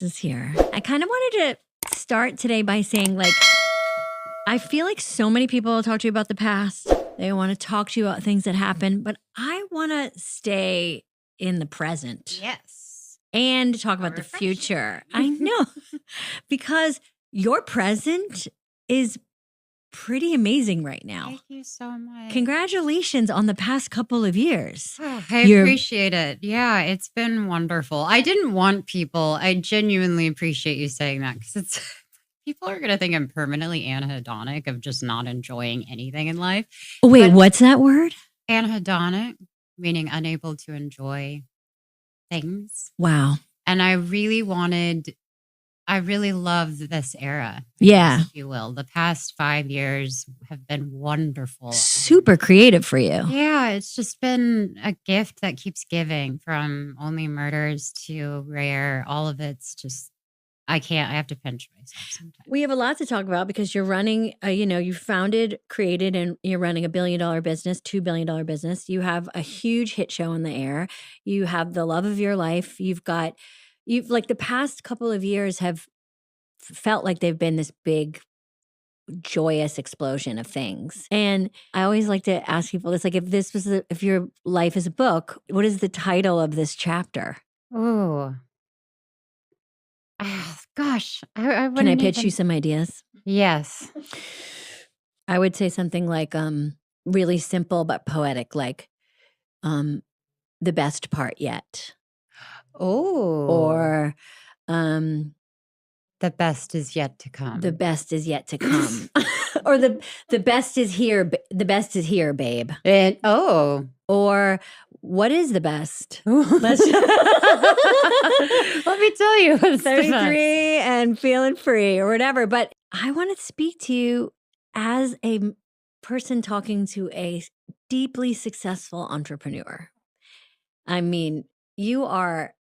is here. I kind of wanted to start today by saying, like, I feel like so many people talk to you about the past. They want to talk to you about things that happened, but I want to stay in the present. Yes. And talk about the refreshing. future. I know, because your present is pretty amazing right now. Thank you so much. Congratulations on the past couple of years. Oh, I appreciate it. Yeah, it's been wonderful. I didn't want people. I genuinely appreciate you saying that because it's people are going to think I'm permanently anhidonic of just not enjoying anything in life. Wait, But what's that word? anhedonic, meaning unable to enjoy things. Wow. And I really loved this era. Yeah. If you will. The past 5 years have been wonderful. Super creative for you. Yeah, it's just been a gift that keeps giving, from Only Murders to Rare. All of it's just, I have to pinch myself sometimes. We have a lot to talk about because you're running, you founded, created, and you're running $1 billion business, $2 billion business. You have a huge hit show in the air. You have the love of your life. You've like the past couple of years have felt like they've been this big, joyous explosion of things. And I always like to ask people this, like, if your life is a book, what is the title of this chapter? Oh. Gosh. I Can I pitch you some ideas? Yes. I would say something like really simple but poetic, like the best part yet. Oh. Or the best is yet to come. The best is yet to come. Or the best is here. The best is here, babe. Or what is the best? Let me tell you, it's 33 and feeling free or whatever. But I want to speak to you as a person talking to a deeply successful entrepreneur. I mean, you are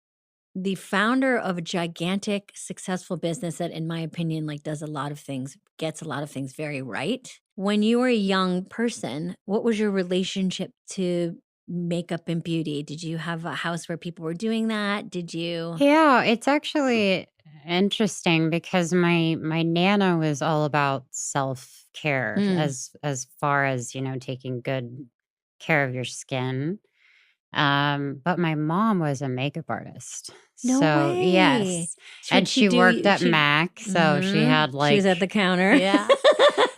the founder of a gigantic, successful business that, in my opinion, like does a lot of things, gets a lot of things very right. When you were a young person, what was your relationship to makeup and beauty? Did you have a house where people were doing that? Did you? Yeah, it's actually interesting because my nana was all about self-care as far as, taking good care of your skin. But my mom was a makeup artist. No So way. yes. And she worked at MAC. So she had She was at the counter. Yeah.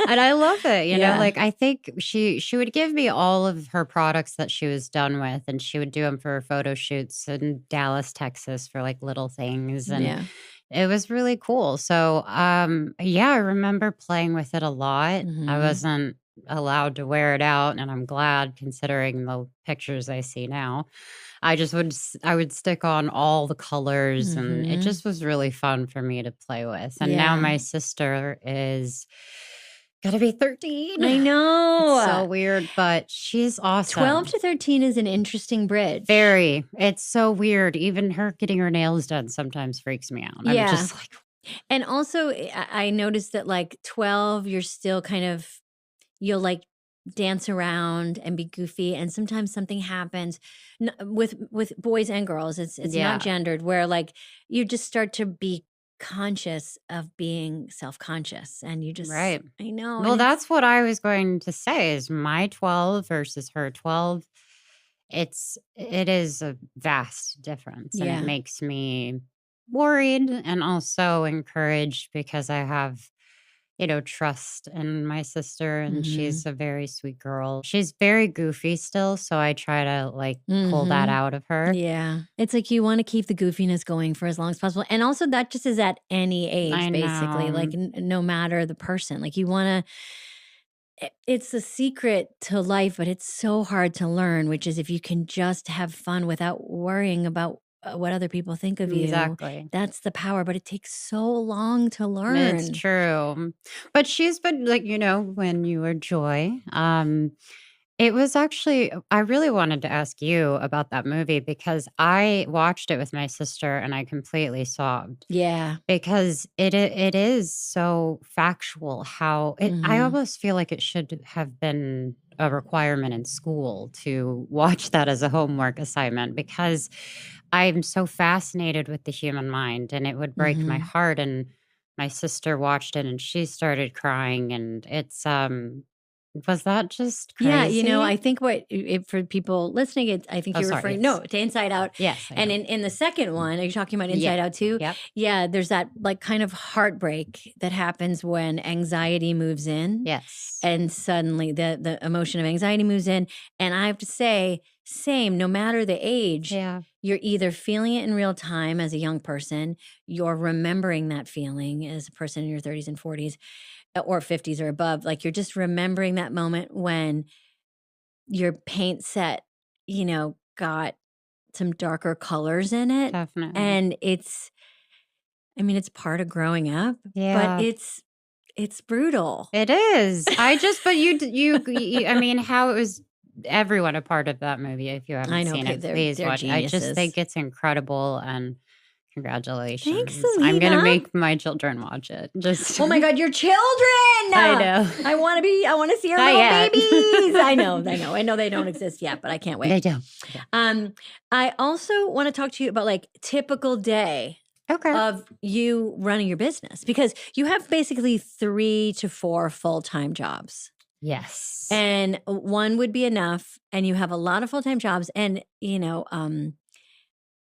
And I love it. Yeah. Like I think she would give me all of her products that she was done with, and she would do them for photo shoots in Dallas, Texas for like little things. And Yeah. it was really cool. So yeah, I remember playing with it a lot. I wasn't allowed to wear it out, and I'm glad, considering the pictures I see now. I would stick on all the colors, and it just was really fun for me to play with. And now Yeah. my sister is gonna be 13. I know. It's so weird, but she's awesome. 12 to 13 is an interesting bridge. Very. It's so weird. Even her getting her nails done sometimes freaks me out. Yeah. I'm just like, And also, I noticed that like 12, you're still kind of, you'll like dance around and be goofy, and sometimes something happens with boys and girls. It's Yeah. not gendered, where like you just start to be conscious of being self-conscious, and you just Right. I know. Well, and that's what I was going to say is my 12 versus her 12. It is a vast difference, and Yeah. it makes me worried and also encouraged because I have, trust in my sister, and she's a very sweet girl. She's very goofy still, so I try to like pull that out of her. Yeah. It's like you want to keep the goofiness going for as long as possible. And also that just is at any age, I basically, know. like no matter the person. Like you want to, it's a secret to life, but it's so hard to learn, which is if you can just have fun without worrying about what other people think of you. Exactly. That's the power, but it takes so long to learn. It's true. But she's been like, when you were Joy, it was actually, I really wanted to ask you about that movie because I watched it with my sister and I completely sobbed. Yeah. Because it is so factual how I almost feel like it should have been a requirement in school to watch that as a homework assignment because I'm so fascinated with the human mind, and it would break my Mhm. heart, and my sister watched it, and she started crying, and it's, was that just Yeah, crazy? I think what for people listening, I think Oh, you're sorry, referring yes. to Inside Out, Yes, I and am. in the second one, are you talking about Yeah. Inside Out too? Yep. Yeah, there's that like kind of heartbreak that happens when anxiety moves in, Yes. and suddenly the emotion of anxiety moves in, and I have to say, same, no matter the age, Yeah, you're either feeling it in real time as a young person, you're remembering that feeling as a person in your 30s and 40s or 50s or above, like you're just remembering that moment when your paint set, got some darker colors in it, definitely. and I mean, it's part of growing up, but Yeah. it's brutal. It is. I just but you I mean, how is everyone a part of that movie? If you I haven't know, seen okay, it, they're please they're watch it. I just geniuses. think it's incredible, and Thanks, congratulations. I'm gonna Selena. make my children watch it. Just Oh my god, your children! I know. I wanna see your Not little yet. babies! I know they don't exist yet, but I can't wait. They don't. They don't. I also wanna talk to you about, like, typical day Okay. of you running your business because you have basically 3 to 4 full-time jobs, Yes. and one would be enough, and you have a lot of full-time jobs, and,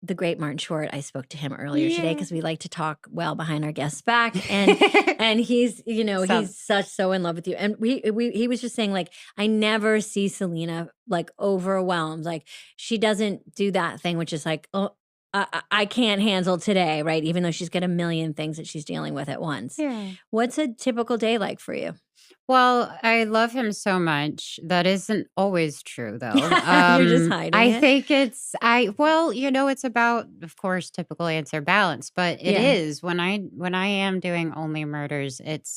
the great Martin Short, I spoke to him earlier today Yeah. because we like to talk well behind our guests' back, and he's, Some he's so in love with you, and he was just saying, like, "I never see Selena, like, overwhelmed, like, she doesn't do that thing, which is like, 'Oh, I can't handle today,' right?" Even though she's got a million things that she's dealing with at once. Yeah. What's a typical day like for you? Well, I love him so much. That isn't always true though. You're just hiding I it? think it's about, of course, typical answer balance, but it Yeah, is when I am doing only murders, it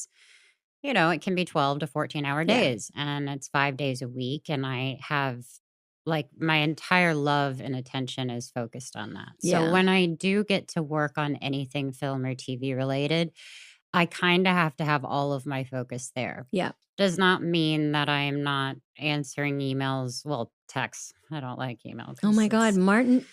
can be 12 to 14-hour yeah, days, and it's 5 days a week, and I have like my entire love and attention is focused on that. So yeah, when I do get to work on anything film or TV related, I kinda have to have all of my focus there. yeah. Does not mean that I am not answering emails, well, texts. I don't like email Oh because my god, it's I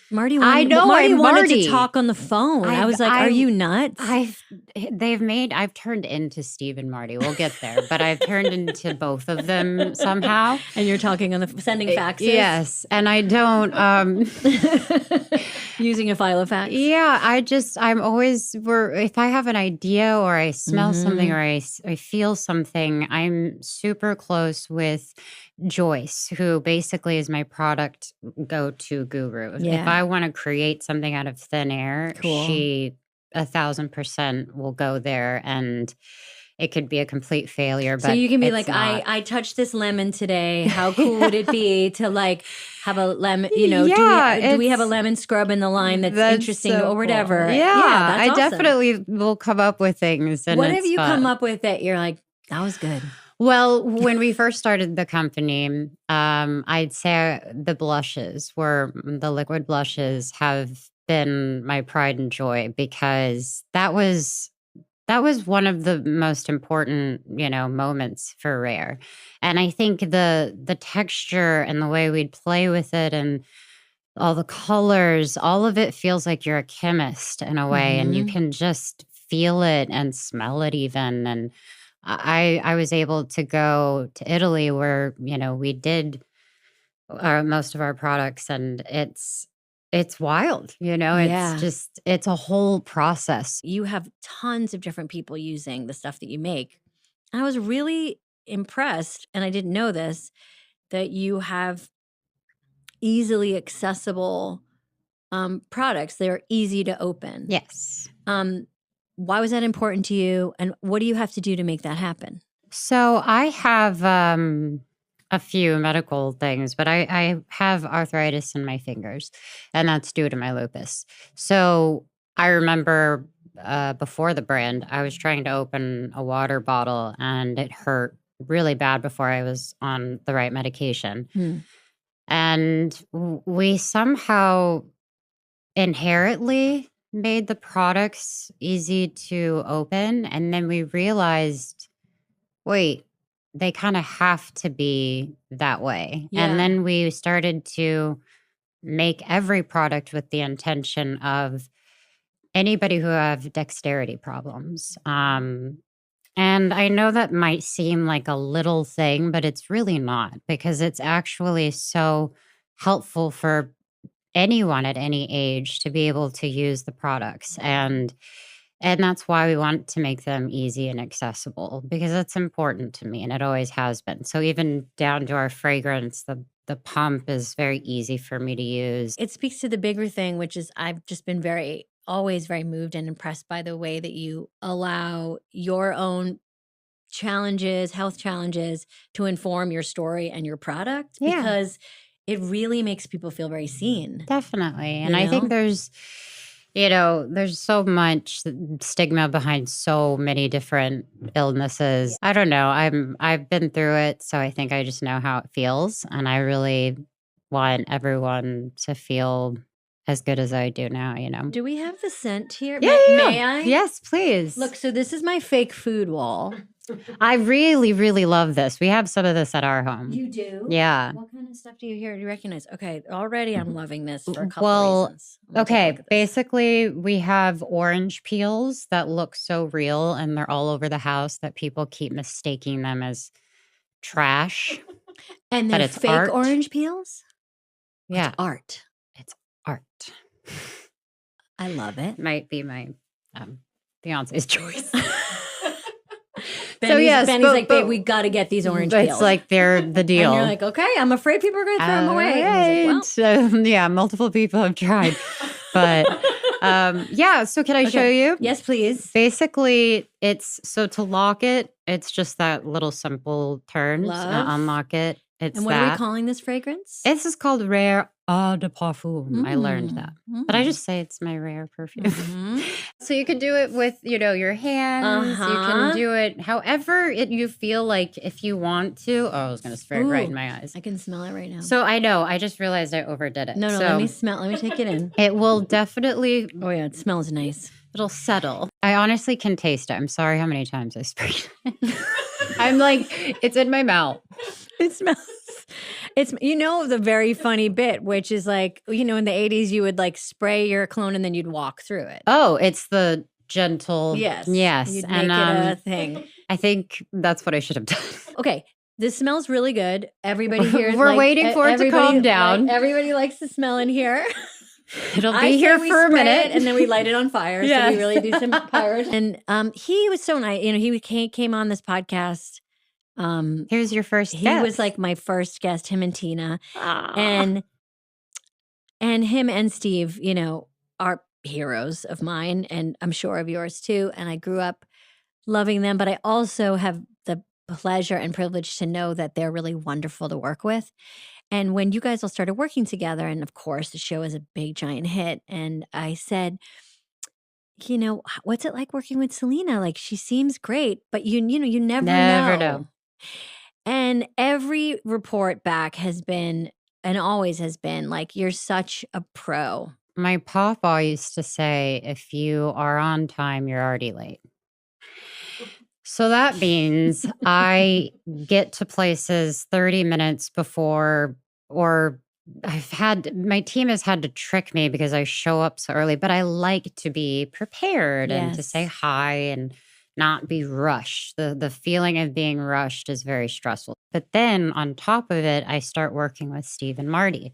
Marty know, Marty I'm wanted to Marty. talk on the phone. I I've was like, "Are I've you nuts?" I've I've turned into Steve and Marty, we'll get there, but I've turned into both of them somehow. And you're talking on the sending faxes? Yes, and I don't, Using a Filofax? yeah, I'm always where if I have an idea or I smell something or Mhm. I feel something, I'm super close with Joyce, who basically is my product go-to guru. If Yeah, I want to create something out of thin air, cool. she 1,000% will go there, and it could be a complete failure, So but you can be it's like, not. I touched this lemon today. How cool would it Yeah. be to, like, have a lemon Yeah, do we have a it's lemon scrub in the line that's that's interesting so or cool. whatever? Yeah, Yeah, that's I awesome. definitely will come up with things, and What have it's you come fun. up with that you're like, "That was good?" Well, when we first started the company, I'd say the blushes the liquid blushes have been my pride and joy because that was one of the most important, moments for Rare. And I think the texture and the way we'd play with it and all the colors, all of it feels like you're a chemist in a way, and you Mhm. can just feel it and smell it even. And I was able to go to Italy where, we did most of our products, and it's wild, it's Yeah. just it's a whole process. You have tons of different people using the stuff that you make. I was really impressed, and I didn't know this, that you have easily accessible products. They're easy to open. Yes. Um, why was that important to you? And what do you have to do to make that happen? So I have a few medical things, but I have arthritis in my fingers, and that's due to my lupus. So I remember before the brand, I was trying to open a water bottle, and it hurt really bad before I was on the right medication. Hmm. And we somehow inherently made the products easy to open. And then we realized, wait, they kind of have to be that way. Yeah. And then we started to make every product with the intention of anybody who have dexterity problems. And I know that might seem like a little thing, but it's really not, because it's actually so helpful for anyone at any age to be able to use the products. And that's why we want to make them easy and accessible, because it's important to me and it always has been. So even down to our fragrance, the pump is very easy for me to use. It speaks to the bigger thing, which is I've just been always very moved and impressed by the way that you allow your own challenges, health challenges, to inform your story and your product, Yeah. because it really makes people feel very seen. Definitely. And You I think know? there's so much stigma behind so many different illnesses. I don't know. I've been through it, so I think I just know how it feels, and I really want everyone to feel as good as I do now, Do we have the scent here? Yeah, May I? Yes, please. Look, so this is my fake food wall. I really, really love this. We have some of this at our home. You do? Yeah. What kind of stuff do you recognize? Okay, already I'm loving this for a couple Well, reasons. Let me take a okay, look at this. basically, we have orange peels that look so real, and they're all over the house that people keep mistaking them as trash. And but they're it's fake art. orange peels? Yeah, It's art. it's art. I love it. Might be my fiance's choice. Benny's like, babe, we got to get these orange peels. It's like they're the deal. And you're like, okay, I'm afraid people are going to throw them away. And he's like, well. So, yeah, multiple people have tried. But yeah, so can I show you? Yes, please. Basically, to lock it, it's just that little simple turn to Love. unlock it. And what are we calling this fragrance? This is called Rare Eau de Parfum. I learned that. But I just say it's my rare perfume. So you can do it with, your hands. You can do it however you feel like, if you want to. Oh, I was going to spray it right in my eyes. I can smell it right now. So I know. I just realized I overdid it. No, so let me smell. Let me take it in. It will definitely. Oh, yeah. It smells nice. It'll settle. I honestly can taste it. I'm sorry how many times I sprayed it. I'm like, it's in my mouth. It smells. It's the very funny bit, which is like, in the 80s, you would like spray your cologne and then you'd walk through it. Oh, it's the gentle. Yes. You'd make it a thing. I think that's what I should have done. Okay. This smells really good. Everybody here. We're waiting for it to calm down. Everybody likes the smell in here. It'll be here for a minute. And then we light it on fire. Yes. So we really do some pyros. And he was so nice. He came on this podcast. Here's your first guest. He was like my first guest, him and Tina. Aww. And him and Steve, are heroes of mine, and I'm sure of yours too. And I grew up loving them, but I also have the pleasure and privilege to know that they're really wonderful to work with. And when you guys all started working together, and of course the show is a big giant hit, and I said, what's it like working with Selena? Like, she seems great, but you never know. And every report back has been, and always has been, like, you're such a pro. My papa used to say, if you are on time, you're already late. So that means I get to places 30 minutes before, or my team has had to trick me because I show up so early, but I like to be prepared and to say hi and not be rushed. The feeling of being rushed is very stressful. But then on top of it, I start working with Steve and Marty.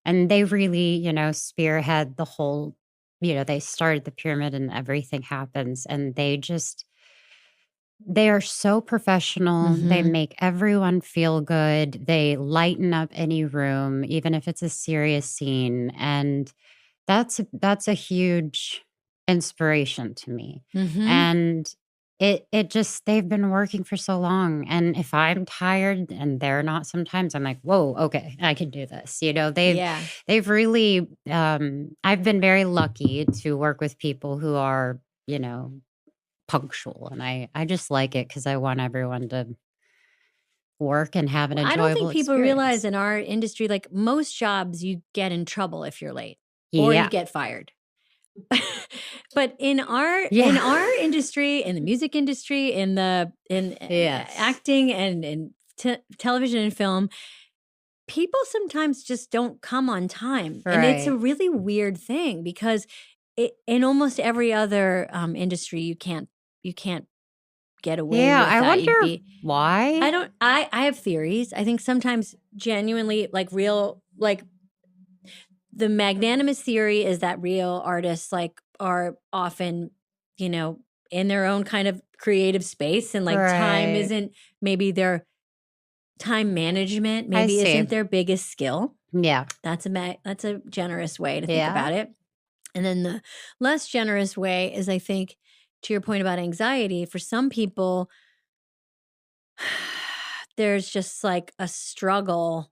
And they really, spearhead the whole, they started the pyramid and everything happens. And they are so professional. They make everyone feel good. They lighten up any room, even if it's a serious scene. And that's a huge inspiration to me. And they've been working for so long. And if I'm tired and they're not, sometimes I'm like, whoa, okay, I can do this. They've really, I've been very lucky to work with people who are, punctual. And I just like it because I want everyone to work and have an enjoyable I don't think people experience. realize in our industry, like most jobs, you get in trouble if you're late or you get fired. But in our industry, in the music industry, in Yes. acting and in television and film, people sometimes just don't come on time. And it's a Right. really weird thing because in almost every other industry, you can't get away Yeah, with I that. wonder You'd be why. I have theories. I think sometimes genuinely like real like the magnanimous theory is that real artists like are often, you know, in their own kind of creative space and like time Right. isn't maybe their time management I maybe isn't see. their biggest skill. Yeah. That's a generous way to think Yeah. about it. And then the less generous way is I think to your point about anxiety, for some people there's just like a struggle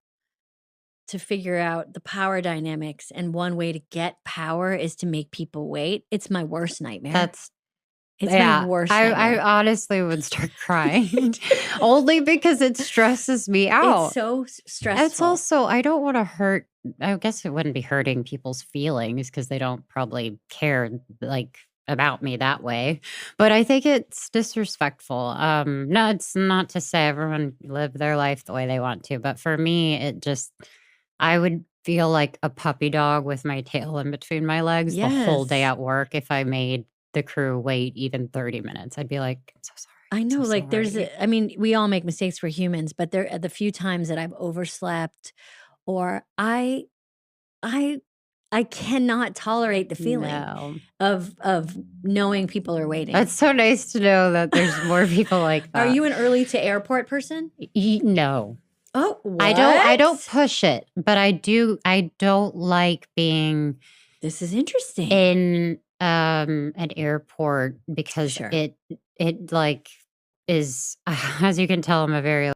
to figure out the power dynamics, and one way to get power is to make people wait. It's my worst nightmare. That's It's my yeah. worst I nightmare. honestly would start crying only because it stresses me It's out. so It's stressful. also I don't wanna hurt I guess it wouldn't be hurting people's feelings because they don't probably care, like, about me that way, but I think it's disrespectful. No, it's not to say everyone live their life the way they want to, but for me, it just I would feel like a puppy dog with my tail in between my legs the whole day Yes. at work if I made the crew wait even 30 minutes. I'd be like, "I'm so sorry. I I'm so know, like, sorry." I mean, we all make mistakes, we're humans, but there are the few times that I've overslept or I I cannot tolerate the feeling No. of knowing people are waiting. It's so nice to know that there's more people like Are that. you an early to airport person? No. Oh, I don't what? push it, but I don't like being This is interesting. in, an airport because Sure. it, like, is as you can tell, I'm a very